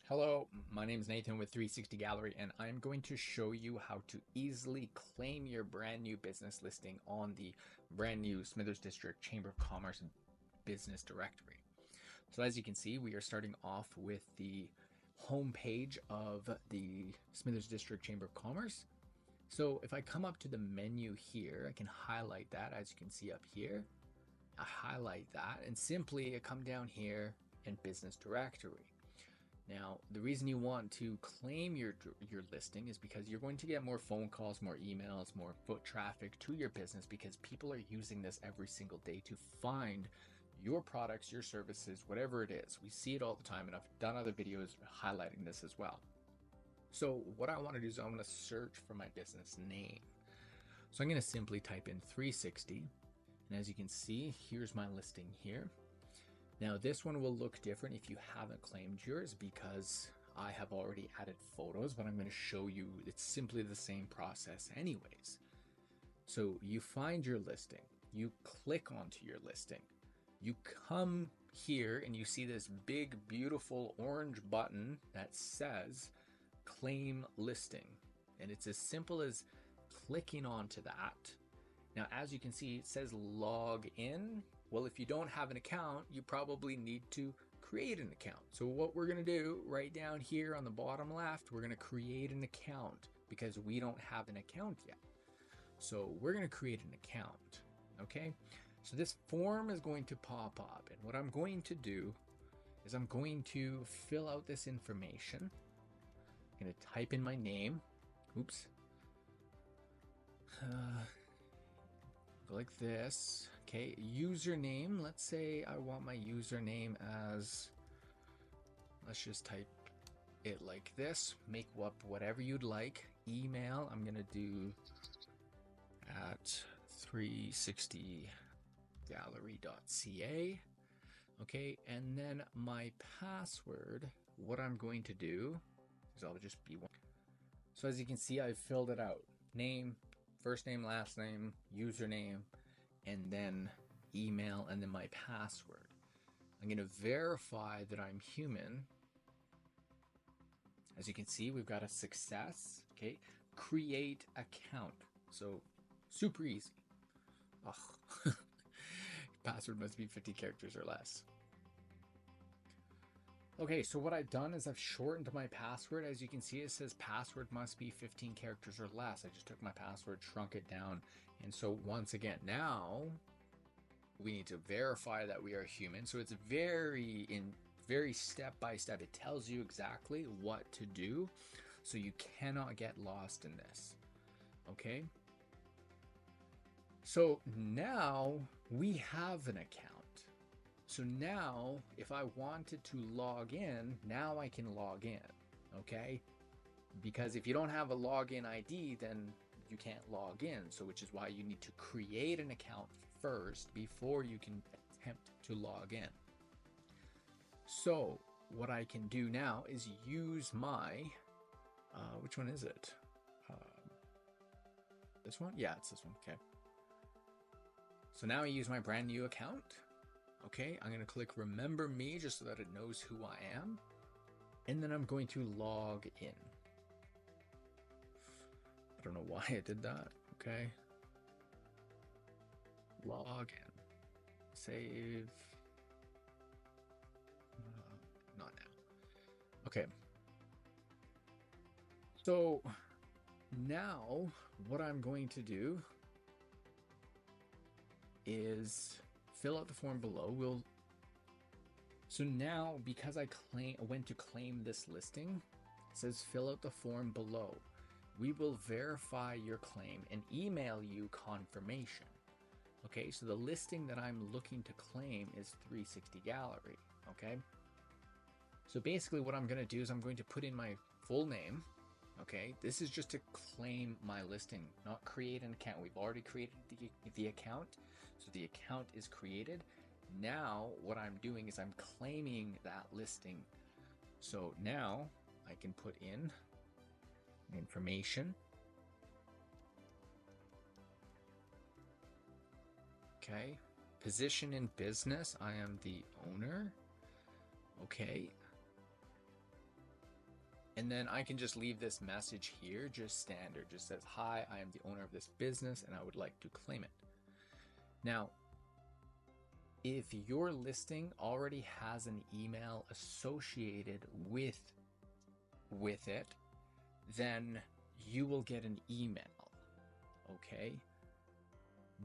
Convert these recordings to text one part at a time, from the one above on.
Hello, my name is Nathan with 360 Gallery, and I'm going to show you how to easily claim your brand new business listing on the brand new Smithers District Chamber of Commerce business directory. So as you can see, we are starting off with the home page of the Smithers District Chamber of Commerce. So if I come up to the menu here, I can highlight that. As you can see up here, I highlight that and simply I come down here and business directory. Now, the reason you want to claim your listing is because you're going to get more phone calls, more emails, more foot traffic to your business because people are using this every single day to find your products, your services, whatever it is. We see it all the time, and I've done other videos highlighting this as well. So what I want to do is I'm going to search for my business name. So I'm going to simply type in 360, and as you can see, here's my listing here. Now this one will look different if you haven't claimed yours because I have already added photos, but I'm going to show you it's simply the same process anyways. So you find your listing, you click onto your listing, you come here and you see this big beautiful orange button that says claim listing, and it's as simple as clicking onto that. Now as you can see, it says log in. Well, if you don't have an account, you probably need to create an account. So what we're going to do right down here on the bottom left, we're going to create an account because we don't have an account yet. So we're going to create an account. Okay. So this form is going to pop up, and what I'm going to do is I'm going to fill out this information. I'm going to type in my name. Oops. Like this. Okay, username. Let's say I want my username as, let's just type it like this. Make up whatever you'd like. Email, I'm gonna do at 360gallery.ca. Okay, and then my password, what I'm going to do is I'll just be one. So as you can see, I've filled it out. Name, first name, last name, username, and then email, and then my password. I'm going to verify that I'm human. As you can see, we've got a success. Okay, create account. So super easy. Oh, password must be 50 characters or less. Okay, so what I've done is I've shortened my password. As you can see, it says password must be 15 characters or less. I just took my password, shrunk it down. And so once again, now we need to verify that we are human. So it's very step by step. It tells you exactly what to do. So you cannot get lost in this. Okay. So now we have an account. So now, if I wanted to log in, now I can log in, okay? Because if you don't have a login ID, then you can't log in. So which is why you need to create an account first before you can attempt to log in. So what I can do now is use my, which one is it? This one? Yeah, it's this one, okay. So now I use my brand new account. Okay, I'm going to click remember me just so that it knows who I am. And then I'm going to log in. I don't know why I did that. Okay. Log in. Save. Not now. Okay. So now what I'm going to do is fill out the form below. So now, because I went to claim this listing, it says fill out the form below. We will verify your claim and email you confirmation. Okay, so the listing that I'm looking to claim is 360 Gallery. Okay, so basically what I'm going to do is I'm going to put in my full name. Okay, this is just to claim my listing, not create an account. We've already created the account, so the account is created. Now what I'm doing is I'm claiming that listing. So now I can put in information. Okay, position in business, I am the owner. Okay, And then I can just leave this message here, just standard, just says, hi, I am the owner of this business and I would like to claim it. Now, if your listing already has an email associated with it, then you will get an email, okay?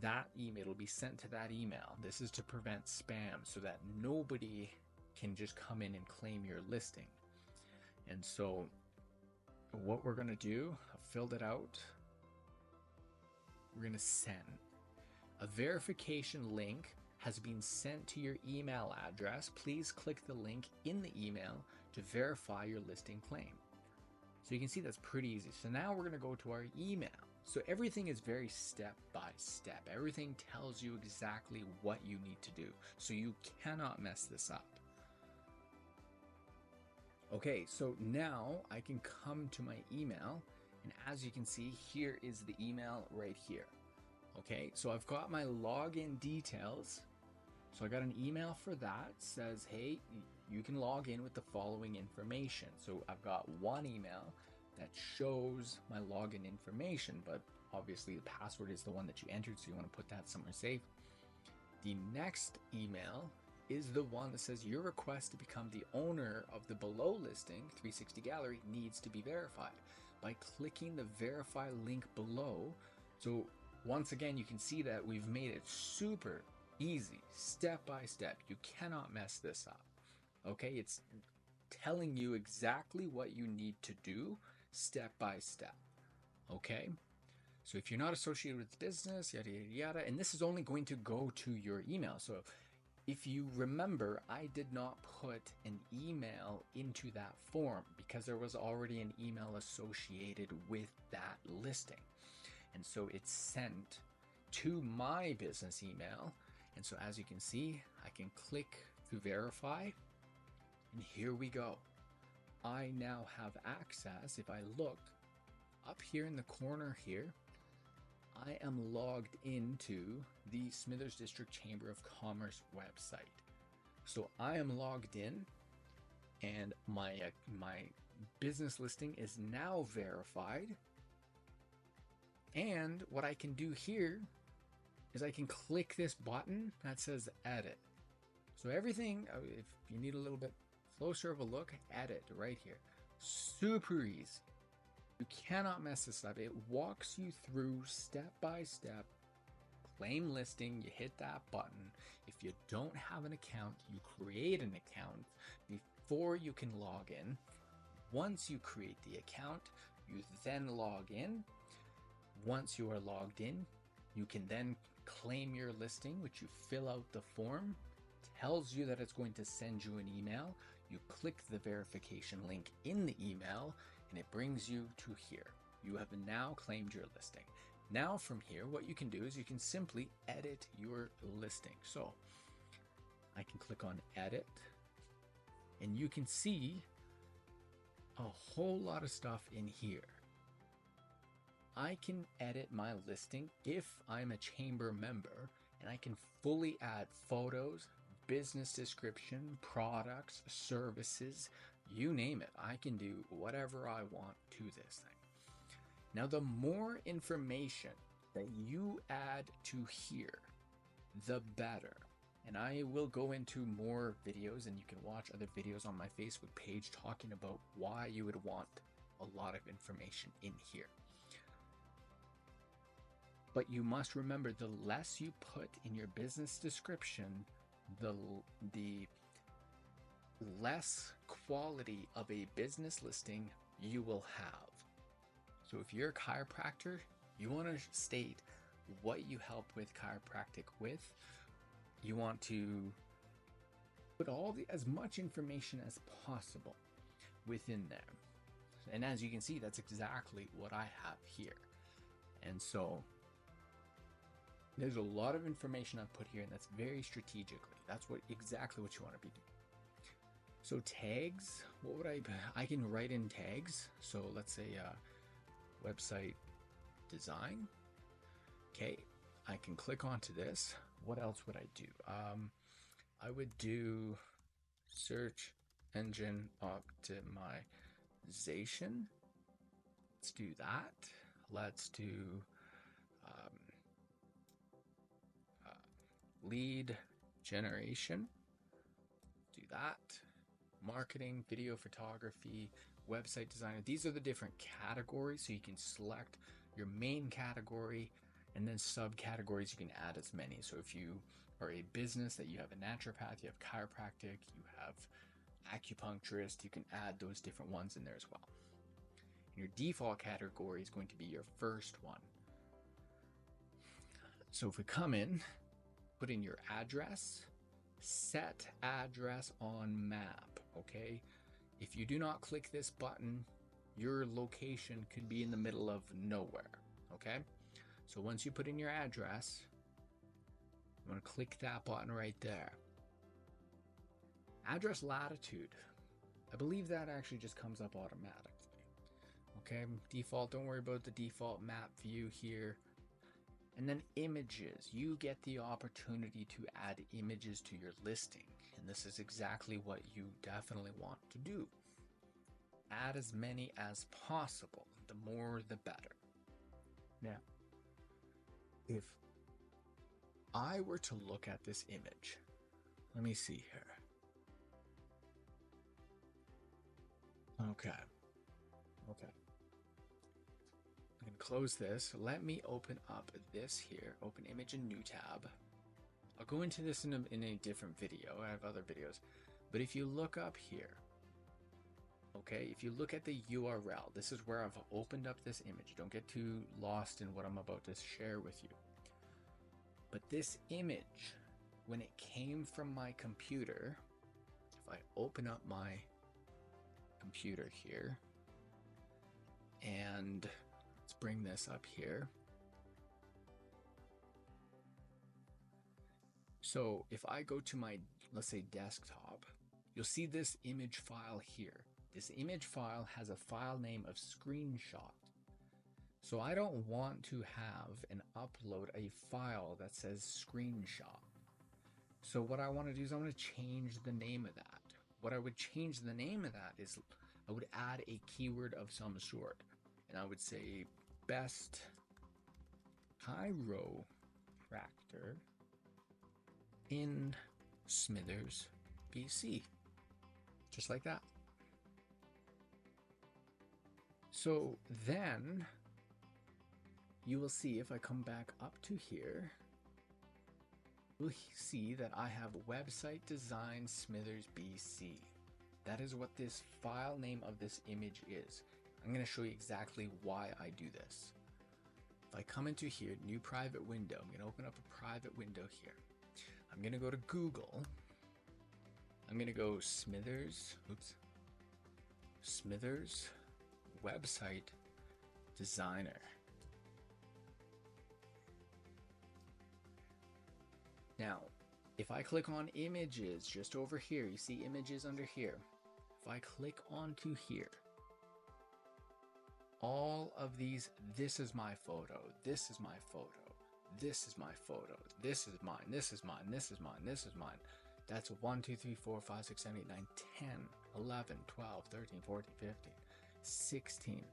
That email will be sent to that email. This is to prevent spam so that nobody can just come in and claim your listing. And so what we're going to do, I've filled it out. We're going to send. A verification link has been sent to your email address. Please click the link in the email to verify your listing claim. So you can see that's pretty easy. So now we're going to go to our email. So everything is very step by step. Everything tells you exactly what you need to do. So you cannot mess this up. Okay, so now I can come to my email, and as you can see, here is the email right here. Okay, so I've got my login details. So I got an email for that, says, hey, you can log in with the following information. So I've got one email that shows my login information, but obviously the password is the one that you entered, so you want to put that somewhere safe. The next email is the one that says your request to become the owner of the below listing 360 Gallery needs to be verified by clicking the verify link below. So once again, you can see that we've made it super easy, step by step. You cannot mess this up. Okay, it's telling you exactly what you need to do step by step. Okay, so if you're not associated with the business, yada yada yada, and this is only going to go to your email. So if you remember, I did not put an email into that form because there was already an email associated with that listing. And so it's sent to my business email. And so as you can see, I can click to verify, and here we go. I now have access. If I look up here in the corner here, I am logged into the Sithers District Chamber of Commerce website. So I am logged in, and my business listing is now verified. And what I can do here is I can click this button that says edit. So everything, if you need a little bit closer of a look, edit right here. Super easy. You cannot mess this up. It walks you through step by step. Claim listing, you hit that button. If you don't have an account, you create an account before you can log in. Once you create the account, you then log in. Once you are logged in, you can then claim your listing, which you fill out the form, tells you that it's going to send you an email. You click the verification link in the email, and it brings you to here. You have now claimed your listing. Now from here, what you can do is you can simply edit your listing. So I can click on edit, and you can see a whole lot of stuff in here. I can edit my listing if I'm a chamber member, and I can fully add photos, business description, products, services, you name it. I can do whatever I want to this thing. Now, the more information that you add to here, the better. And I will go into more videos, and you can watch other videos on my Facebook page talking about why you would want a lot of information in here. But you must remember, the less you put in your business description, the less quality of a business listing you will have. So if you're a chiropractor, you want to state what you help with chiropractic with. You want to put as much information as possible within there. And as you can see, that's exactly what I have here. And so there's a lot of information I've put here, and that's very strategically. That's exactly what you want to be doing. So tags, what would I can write in tags. So let's say website design. Okay, I can click onto this. What else would I do? I would do search engine optimization. Let's do that. Let's do um, lead generation. Do that. Marketing, video photography, website designer. These are the different categories, so you can select your main category and then subcategories. You can add as many. So if you are a business that you have a naturopath, you have chiropractic, you have acupuncturist, you can add those different ones in there as well. And your default category is going to be your first one. So if we come in, put in your address, set address on map, okay? If you do not click this button, your location could be in the middle of nowhere, okay? So once you put in your address, I'm going to click that button right there. Address latitude. I believe that actually just comes up automatically. Okay, default, don't worry about the default map view here. And then images. You get the opportunity to add images to your listing. And this is exactly what you definitely want to do. Add as many as possible. The more, the better. Now, if I were to look at this image, let me see here. Okay. I'm going to close this. Let me open up this here. Open image in new tab. I'll go into this in a different video. I have other videos. But if you look up here, okay, if you look at the URL, this is where I've opened up this image. Don't get too lost in what I'm about to share with you. But this image, when it came from my computer, if I open up my computer here, and let's bring this up here. So if I go to my, let's say, desktop, you'll see this image file here. This image file has a file name of screenshot. So I don't want to have and upload a file that says screenshot. So what I want to do is I want to change the name of that. What I would change the name of that is I would add a keyword of some sort. And I would say best chiropractor in Smithers, BC. Just like that. So then you will see if I come back up to here, you'll see that I have website design Smithers, BC. That is what this file name of this image is. I'm going to show you exactly why I do this. If I come into here, new private window, I'm going to open up a private window here. I'm going to go to Google. I'm going to go Smithers website designer. Now, if I click on images just over here, you see images under here. If I click onto here, all of these, this is my photo, this is my photo, this is my photo, this is mine, this is mine, this is mine, this is mine. That's 1, 2, 3, 4, 5, 6, 7, 8, 9, 10, 11, 12, 13, 14, 15, 16,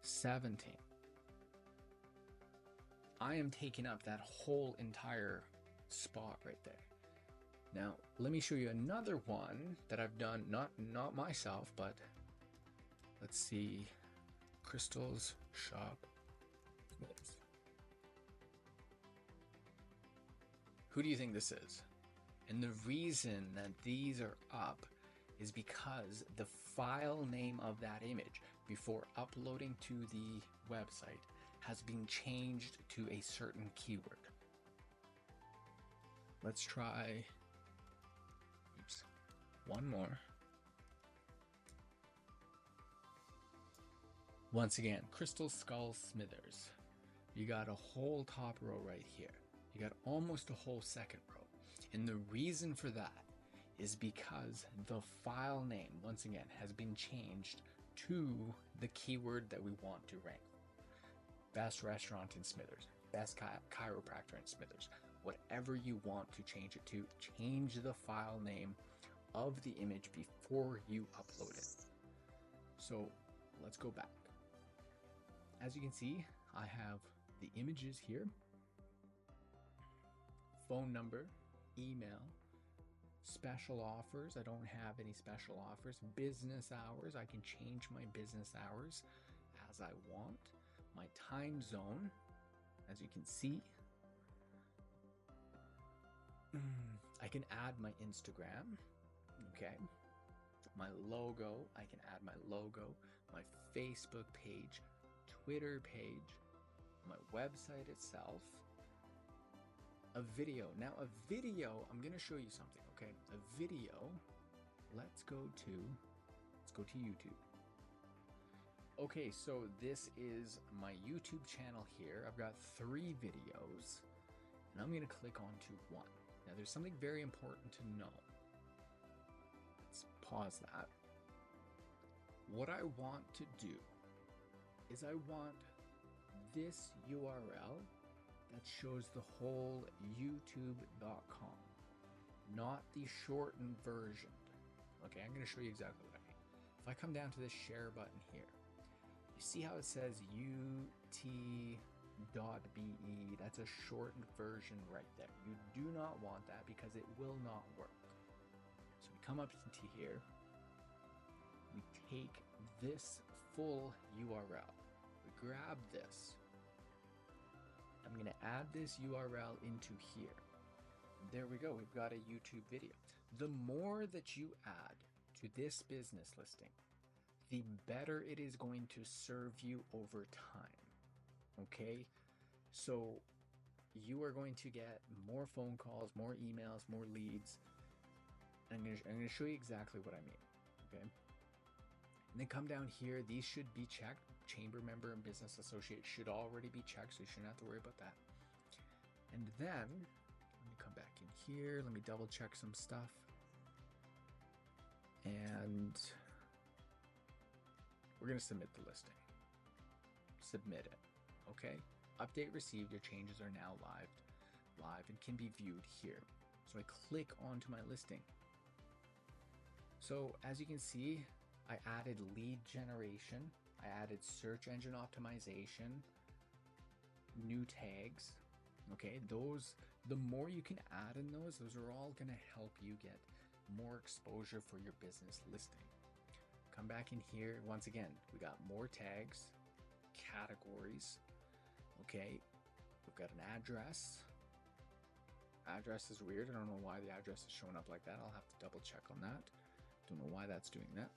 17. I am taking up that whole entire spot right there. Now, let me show you another one that I've done, not myself, but let's see. Crystal's Shop. Who do you think this is? And the reason that these are up is because the file name of that image before uploading to the website has been changed to a certain keyword. Let's try, one more. Once again, Crystal Skull Smithers. You got a whole top row right here. You got almost a whole second row. And the reason for that is because the file name, once again, has been changed to the keyword that we want to rank. Best restaurant in Smithers, best chiropractor in Smithers. Whatever you want to change it to, change the file name of the image before you upload it. So let's go back. As you can see, I have the images here, phone number, email, special offers. I don't have any special offers. Business hours. I can change my business hours as I want. My time zone, as you can see. I can add my Instagram. Okay. My logo. I can add my logo. My Facebook page, Twitter page, my website itself. A video. Now a video, I'm going to show you something, okay? A video, let's go to YouTube. Okay, so this is my YouTube channel here. I've got 3 videos, and I'm going to click onto one. Now there's something very important to know. Let's pause that. What I want to do is I want this URL that shows the whole youtube.com, not the shortened version. Okay, I'm going to show you exactly what I mean. If I come down to this share button here, you see how it says ut.be? That's a shortened version right there. You do not want that because it will not work. So we come up to here, we take this full URL, we grab this. I'm going to add this URL into here. There we go. We've got a YouTube video. The more that you add to this business listing, the better it is going to serve you over time. Okay? So you are going to get more phone calls, more emails, more leads. I'm going to show you exactly what I mean. Okay? And then come down here. These should be checked. Chamber member and business associate should already be checked, so you shouldn't have to worry about that. And then let me come back in here. Let me double check some stuff. And we're going to submit the listing. Submit it. Okay? Update received. Your changes are now live and can be viewed here. So I click onto my listing. So as you can see, I added lead generation. I added search engine optimization, new tags. Okay, the more you can add in those are all going to help you get more exposure for your business listing. Come back in here. Once again, we got more tags, categories. Okay, we've got an address. Address is weird. I don't know why the address is showing up like that. I'll have to double check on that. Don't know why that's doing that.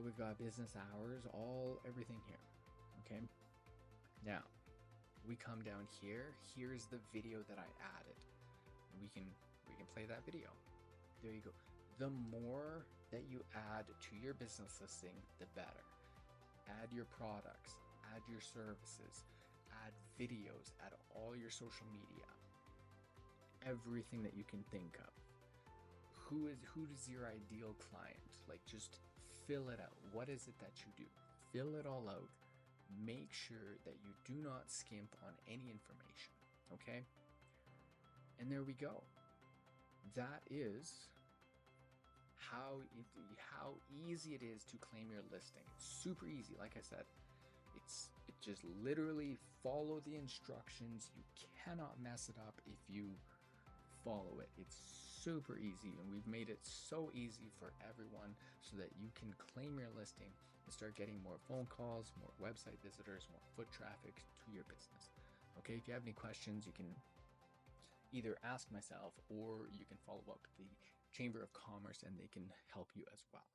We've got business hours, everything here. Okay. Now we come down here. Here's the video that I added. We can play that video. There you go. The more that you add to your business listing, the better. Add your products, add your services, add videos, add all your social media, everything that you can think of. Who is your ideal client? Like, just fill it out. What is it that you do? Fill it all out. Make sure that you do not skimp on any information. Okay? And there we go. That is how easy it is to claim your listing. It's super easy. Like I said, it just literally follow the instructions. You cannot mess it up if you follow it. It's super easy, and we've made it so easy for everyone so that you can claim your listing and start getting more phone calls, more website visitors, more foot traffic to your business. Okay, if you have any questions, you can either ask myself or you can follow up with the Chamber of Commerce and they can help you as well.